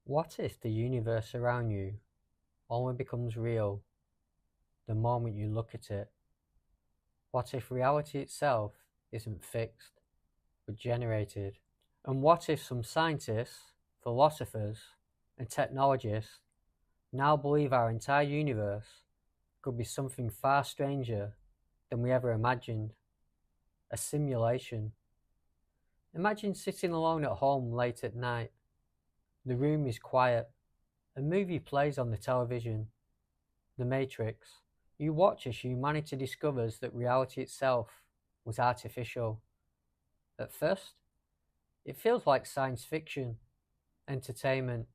What if the universe around you only becomes real the moment you look at it? What if reality itself isn't fixed, but generated? And what if some scientists, philosophers, and technologists now believe our entire universe could be something far stranger than we ever imagined? A simulation. Imagine sitting alone at home late at night. The room is quiet. A movie plays on the television. The Matrix. You watch as humanity discovers that reality itself was artificial. At first, it feels like science fiction, entertainment,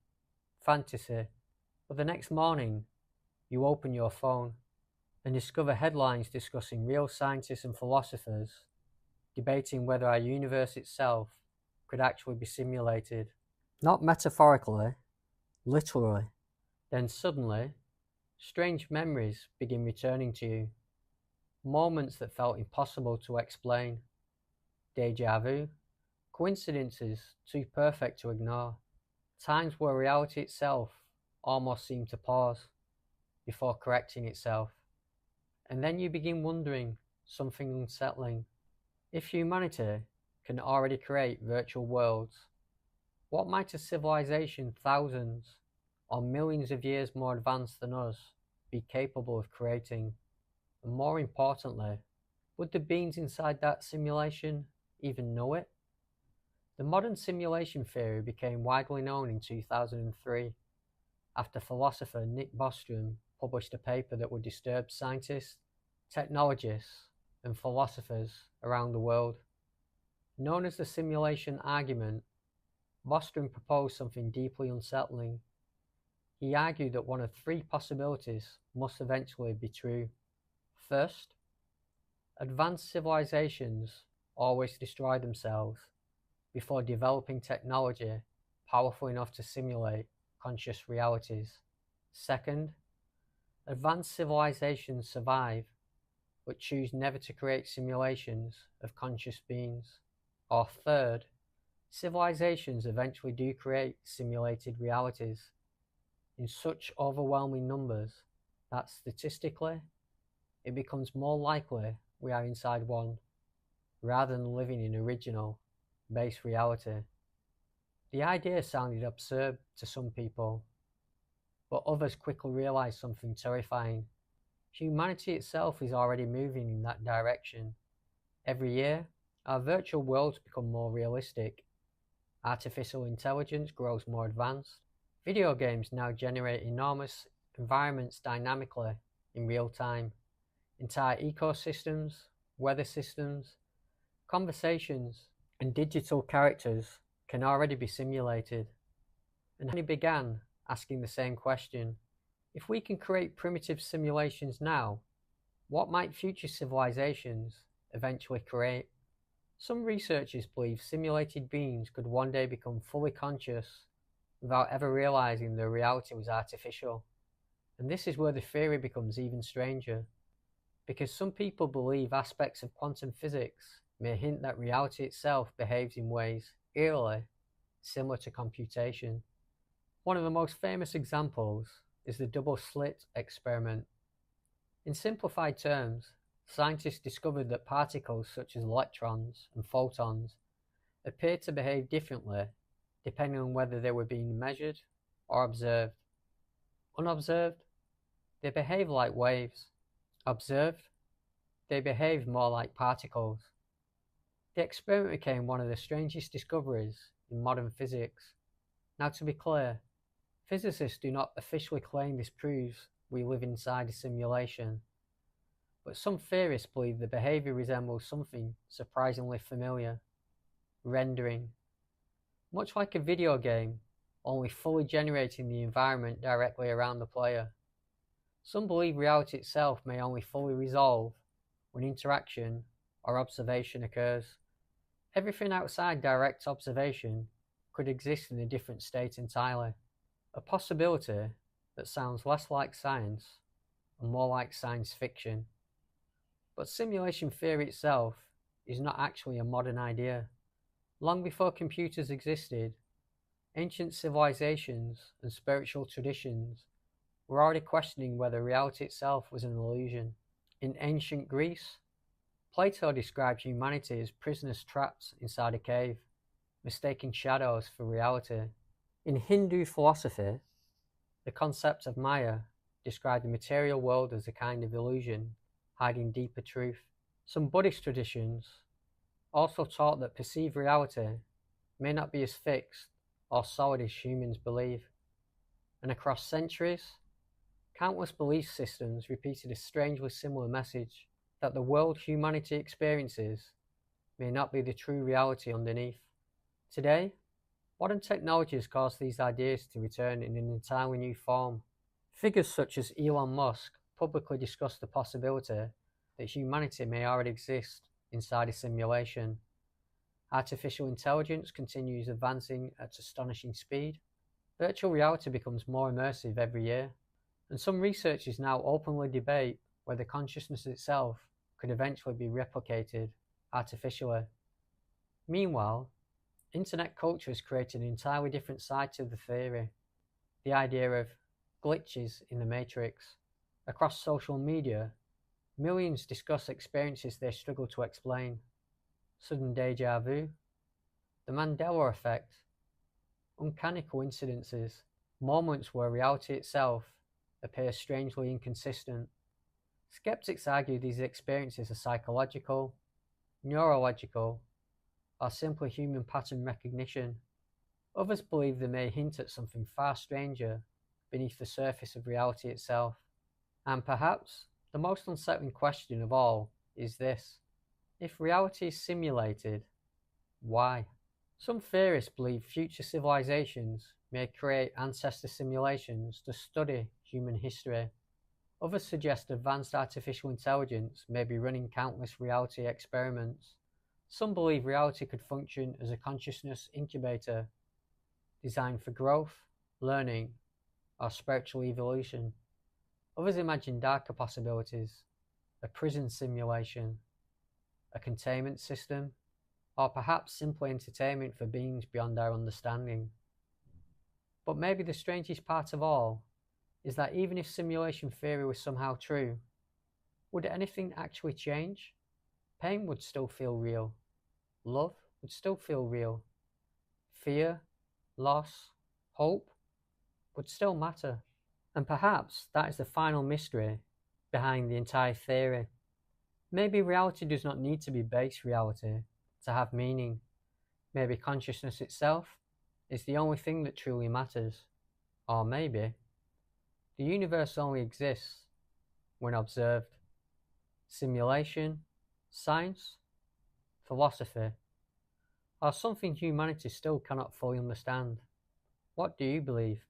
fantasy. But the next morning, you open your phone and discover headlines discussing real scientists and philosophers debating whether our universe itself could actually be simulated. Not metaphorically, literally. Then suddenly, strange memories begin returning to you. Moments that felt impossible to explain. Deja vu. Coincidences too perfect to ignore. Times where reality itself almost seemed to pause before correcting itself. And then you begin wondering something unsettling. If humanity can already create virtual worlds, what might a civilization thousands or millions of years more advanced than us be capable of creating? And more importantly, would the beings inside that simulation even know it? The modern simulation theory became widely known in 2003 after philosopher Nick Bostrom published a paper that would disturb scientists, technologists, and philosophers around the world. Known as the simulation argument, Bostrom proposed something deeply unsettling. He argued that one of three possibilities must eventually be true. First, advanced civilizations always destroy themselves before developing technology powerful enough to simulate conscious realities. Second, advanced civilizations survive but choose never to create simulations of conscious beings. Or third, civilizations eventually do create simulated realities in such overwhelming numbers that statistically it becomes more likely we are inside one rather than living in original, base reality. The idea sounded absurd to some people, but others quickly realized something terrifying. Humanity itself is already moving in that direction. Every year, our virtual worlds become more realistic. Artificial intelligence grows more advanced. Video games now generate enormous environments dynamically in real time. Entire ecosystems, weather systems, conversations, and digital characters can already be simulated. And he began asking the same question. If we can create primitive simulations now, what might future civilizations eventually create? Some researchers believe simulated beings could one day become fully conscious without ever realizing their reality was artificial. And this is where the theory becomes even stranger, because some people believe aspects of quantum physics may hint that reality itself behaves in ways eerily similar to computation. One of the most famous examples is the double slit experiment. In simplified terms, scientists discovered that particles such as electrons and photons appear to behave differently depending on whether they were being measured or observed. Unobserved, they behave like waves. Observed, they behave more like particles. The experiment became one of the strangest discoveries in modern physics. Now, to be clear, physicists do not officially claim this proves we live inside a simulation, but some theorists believe the behavior resembles something surprisingly familiar: rendering. Much like a video game, only fully generating the environment directly around the player. Some believe reality itself may only fully resolve when interaction or observation occurs. Everything outside direct observation could exist in a different state entirely, a possibility that sounds less like science and more like science fiction. But simulation theory itself is not actually a modern idea. Long before computers existed, Ancient civilizations and spiritual traditions were already questioning whether reality itself was an illusion. In ancient Greece, Plato described humanity as prisoners trapped inside a cave, mistaking shadows for reality. In Hindu philosophy, the concept of Maya described the material world as a kind of illusion, hiding deeper truth. Some Buddhist traditions also taught that perceived reality may not be as fixed or solid as humans believe, and across centuries, countless belief systems repeated a strangely similar message that the world humanity experiences may not be the true reality underneath. Today, modern technologies cause these ideas to return in an entirely new form. Figures such as Elon Musk publicly discuss the possibility that humanity may already exist inside a simulation. Artificial intelligence continues advancing at astonishing speed. Virtual reality becomes more immersive every year, and some researchers now openly debate whether consciousness itself could eventually be replicated artificially. Meanwhile, internet culture has created an entirely different side to the theory, the idea of glitches in the matrix. Across social media, millions discuss experiences they struggle to explain: sudden deja vu, the Mandela effect, uncanny coincidences, moments where reality itself appears strangely inconsistent. Skeptics argue these experiences are psychological, neurological, or simply human pattern recognition. Others believe they may hint at something far stranger beneath the surface of reality itself. And perhaps the most unsettling question of all is this: if reality is simulated, why? Some theorists believe future civilizations may create ancestor simulations to study human history. Others suggest advanced artificial intelligence may be running countless reality experiments. Some believe reality could function as a consciousness incubator, designed for growth, learning, or spiritual evolution. Others imagine darker possibilities: a prison simulation, a containment system, or perhaps simply entertainment for beings beyond our understanding. But maybe the strangest part of all is that even if simulation theory was somehow true, would anything actually change? Pain would still feel real. Love would still feel real. Fear, loss, hope would still matter. And perhaps that is the final mystery behind the entire theory. Maybe reality does not need to be base reality to have meaning. Maybe consciousness itself is the only thing that truly matters. Or maybe the universe only exists when observed. Simulation, science, philosophy, or something humanity still cannot fully understand. What do you believe?